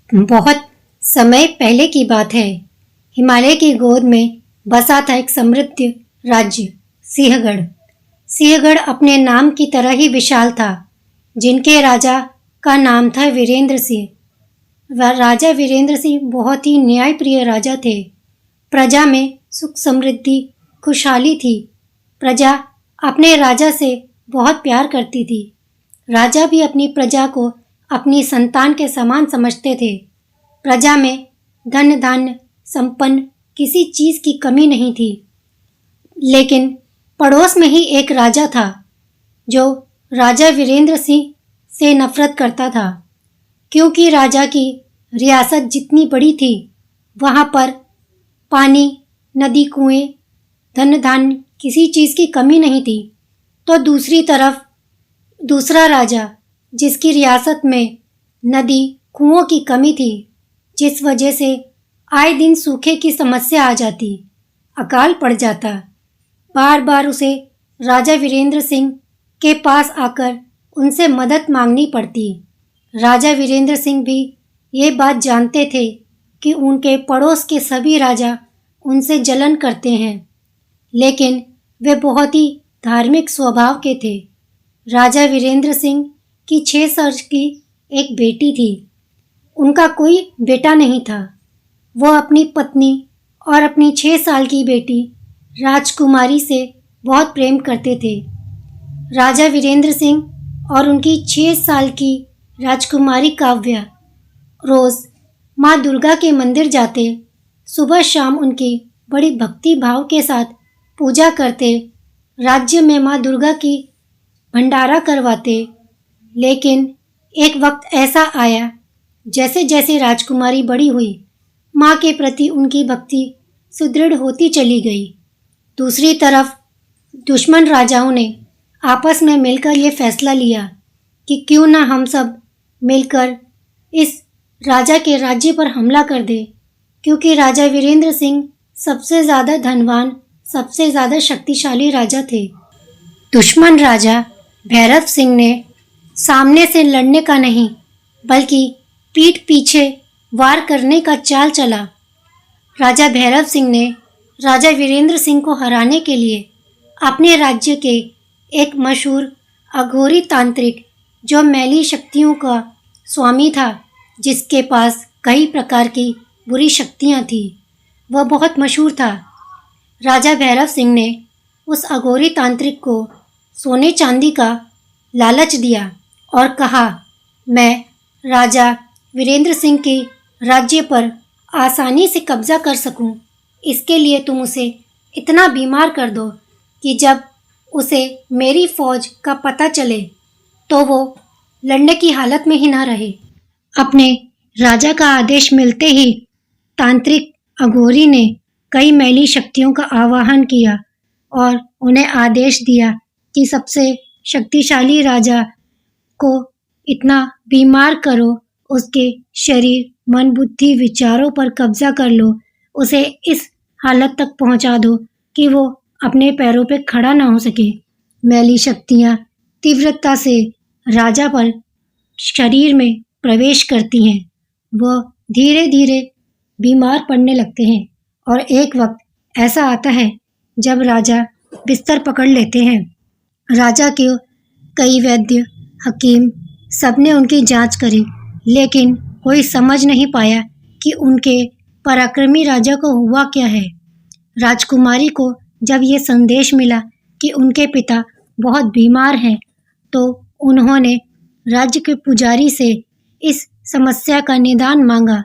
बहुत समय पहले की बात है। हिमालय की गोद में बसा था एक समृद्ध राज्य, सिंहगढ़। सिंहगढ़ अपने नाम की तरह ही विशाल था। जिनके राजा का नाम था वीरेंद्र सिंह। वह राजा वीरेंद्र सिंह बहुत ही न्यायप्रिय राजा थे। प्रजा में सुख समृद्धि खुशहाली थी। प्रजा अपने राजा से बहुत प्यार करती थी। राजा भी अपनी प्रजा को अपनी संतान के समान समझते थे। प्रजा में धन धान्य संपन्न किसी चीज की कमी नहीं थी। लेकिन पड़ोस में ही एक राजा था जो राजा वीरेंद्र सिंह से नफरत करता था, क्योंकि राजा की रियासत जितनी बड़ी थी, वहां पर पानी, नदी, कुएं, धन धान्य किसी चीज की कमी नहीं थी। तो दूसरी तरफ दूसरा राजा, जिसकी रियासत में नदी, कुओं की कमी थी, जिस वजह से आए दिन सूखे की समस्या आ जाती, अकाल पड़ जाता। बार बार उसे राजा वीरेंद्र सिंह के पास आकर उनसे मदद मांगनी पड़ती। राजा वीरेंद्र सिंह भी ये बात जानते थे कि उनके पड़ोस के सभी राजा उनसे जलन करते हैं, लेकिन वे बहुत ही धार्मिक स्वभाव के थे। राजा वीरेंद्र सिंह की 6 वर्ष की एक बेटी थी। उनका कोई बेटा नहीं था। वो अपनी पत्नी और अपनी 6 साल की बेटी राजकुमारी से बहुत प्रेम करते थे। राजा वीरेंद्र सिंह और उनकी 6 साल की राजकुमारी काव्या रोज माँ दुर्गा के मंदिर जाते। सुबह शाम उनकी बड़ी भक्ति भाव के साथ पूजा करते। राज्य में माँ दुर्गा की भंडारा करवाते। लेकिन एक वक्त ऐसा आया, जैसे जैसे राजकुमारी बड़ी हुई, माँ के प्रति उनकी भक्ति सुदृढ़ होती चली गई। दूसरी तरफ दुश्मन राजाओं ने आपस में मिलकर ये फैसला लिया कि क्यों ना हम सब मिलकर इस राजा के राज्य पर हमला कर दे, क्योंकि राजा वीरेंद्र सिंह सबसे ज़्यादा धनवान, सबसे ज़्यादा शक्तिशाली राजा थे। दुश्मन राजा भैरव सिंह ने सामने से लड़ने का नहीं, बल्कि पीठ पीछे वार करने का चाल चला। राजा भैरव सिंह ने राजा वीरेंद्र सिंह को हराने के लिए अपने राज्य के एक मशहूर अघोरी तांत्रिक, जो मैली शक्तियों का स्वामी था, जिसके पास कई प्रकार की बुरी शक्तियां थी, वह बहुत मशहूर था। राजा भैरव सिंह ने उस अघोरी तांत्रिक को सोने चांदी का लालच दिया और कहा, मैं राजा वीरेंद्र सिंह के राज्य पर आसानी से कब्जा कर सकूं, इसके लिए तुम उसे इतना बीमार कर दो कि जब उसे मेरी फौज का पता चले तो वो लड़ने की हालत में ही ना रहे। अपने राजा का आदेश मिलते ही तांत्रिक अघोरी ने कई मैली शक्तियों का आवाहन किया और उन्हें आदेश दिया कि सबसे शक्तिशाली राजा को इतना बीमार करो, उसके शरीर, मन, बुद्धि, विचारों पर कब्जा कर लो, उसे इस हालत तक पहुंचा दो कि वो अपने पैरों पे खड़ा ना हो सके। मैली शक्तियां तीव्रता से राजा पर शरीर में प्रवेश करती हैं। वह धीरे धीरे बीमार पड़ने लगते हैं और एक वक्त ऐसा आता है जब राजा बिस्तर पकड़ लेते हैं। राजा के कई वैद्य, हकीम, सबने उनकी जांच करी, लेकिन कोई समझ नहीं पाया कि उनके पराक्रमी राजा को हुआ क्या है। राजकुमारी को जब ये संदेश मिला कि उनके पिता बहुत बीमार हैं, तो उन्होंने राज्य के पुजारी से इस समस्या का निदान मांगा।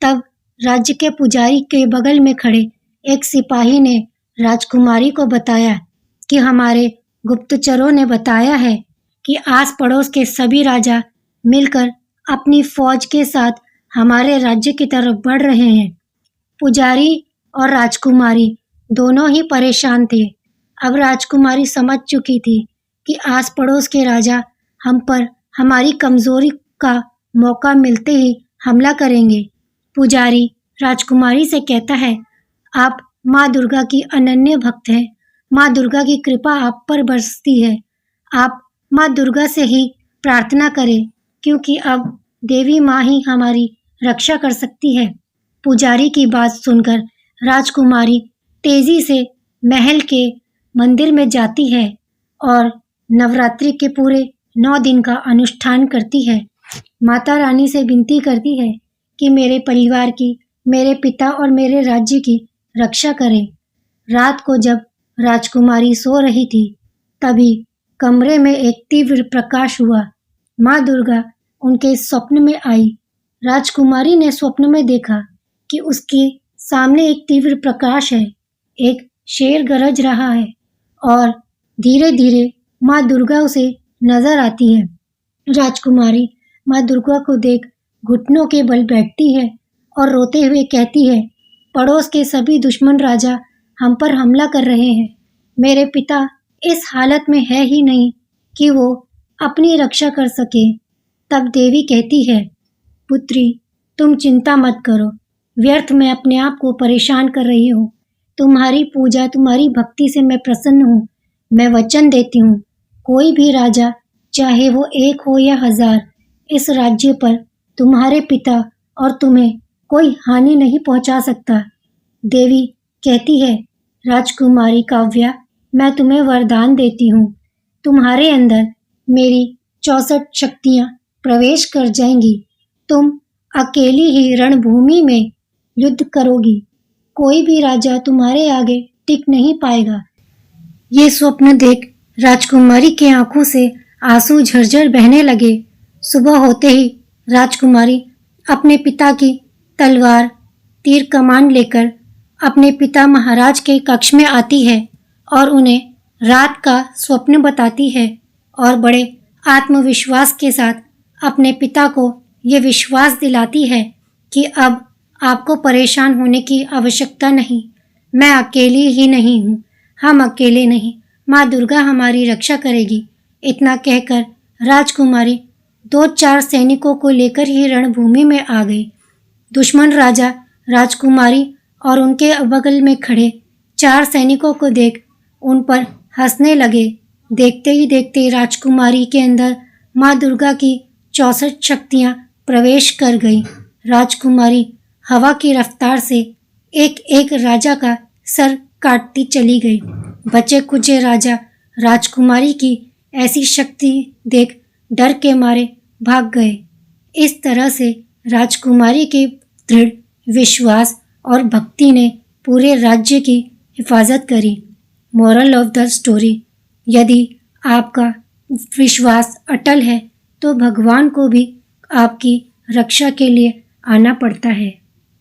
तब राज्य के पुजारी के बगल में खड़े एक सिपाही ने राजकुमारी को बताया कि हमारे गुप्तचरों ने बताया है कि आस पड़ोस के सभी राजा मिलकर अपनी फौज के साथ हमारे राज्य की तरफ बढ़ रहे हैं। पुजारी और राजकुमारी दोनों ही परेशान थे। अब राजकुमारी समझ चुकी थी कि आस पड़ोस के राजा हम पर हमारी कमजोरी का मौका मिलते ही हमला करेंगे। पुजारी राजकुमारी से कहता है, आप माँ दुर्गा की अनन्य भक्त हैं। माँ दुर्गा की कृपा आप पर बरसती है। आप माँ दुर्गा से ही प्रार्थना करें, क्योंकि अब देवी माँ ही हमारी रक्षा कर सकती है। पुजारी की बात सुनकर राजकुमारी तेजी से महल के मंदिर में जाती है और नवरात्रि के पूरे 9 दिन का अनुष्ठान करती है। माता रानी से विनती करती है कि मेरे परिवार की, मेरे पिता और मेरे राज्य की रक्षा करें। रात को जब राजकुमारी सो रही थी, तभी कमरे में एक तीव्र प्रकाश हुआ। माँ दुर्गा उनके स्वप्न में आई। राजकुमारी ने स्वप्न में देखा कि उसके सामने एक तीव्र प्रकाश है, एक शेर गरज रहा है और धीरे धीरे माँ दुर्गा उसे नजर आती है। राजकुमारी माँ दुर्गा को देख घुटनों के बल बैठती है और रोते हुए कहती है, पड़ोस के सभी दुश्मन राजा हम पर हमला कर रहे हैं। मेरे पिता इस हालत में है ही नहीं कि वो अपनी रक्षा कर सके। तब देवी कहती है, पुत्री तुम चिंता मत करो, व्यर्थ में अपने आप को परेशान कर रही हूँ। तुम्हारी पूजा, तुम्हारी भक्ति से मैं प्रसन्न हूँ। मैं वचन देती हूँ, कोई भी राजा, चाहे वो 1 हो या 1000, इस राज्य पर तुम्हारे पिता और तुम्हें कोई हानि नहीं पहुंचा सकता। देवी कहती है, राजकुमारी काव्या, मैं तुम्हें वरदान देती हूँ। तुम्हारे अंदर मेरी 64 शक्तियाँ प्रवेश कर जाएंगी। तुम अकेली ही रणभूमि में युद्ध करोगी। कोई भी राजा तुम्हारे आगे टिक नहीं पाएगा। ये स्वप्न देख राजकुमारी के आंखों से आंसू झरझर बहने लगे। सुबह होते ही राजकुमारी अपने पिता की तलवार, तीर कमान लेकर अपने पिता महाराज के कक्ष में आती है और उन्हें रात का स्वप्न बताती है और बड़े आत्मविश्वास के साथ अपने पिता को ये विश्वास दिलाती है कि अब आपको परेशान होने की आवश्यकता नहीं। मैं अकेली ही नहीं हूँ, हम अकेले नहीं, माँ दुर्गा हमारी रक्षा करेगी। इतना कहकर राजकुमारी 2-4 सैनिकों को लेकर ही रणभूमि में आ गई। दुश्मन राजा राजकुमारी और उनके बगल में खड़े 4 सैनिकों को देख उन पर हंसने लगे। देखते ही देखते राजकुमारी के अंदर माँ दुर्गा की 64 शक्तियाँ प्रवेश कर गई। राजकुमारी हवा की रफ्तार से एक एक राजा का सर काटती चली गई। बचे कुचे राजा राजकुमारी की ऐसी शक्ति देख डर के मारे भाग गए। इस तरह से राजकुमारी के दृढ़ विश्वास और भक्ति ने पूरे राज्य की हिफाजत करी। मोरल ऑफ द स्टोरी, यदि आपका विश्वास अटल है तो भगवान को भी आपकी रक्षा के लिए आना पड़ता है।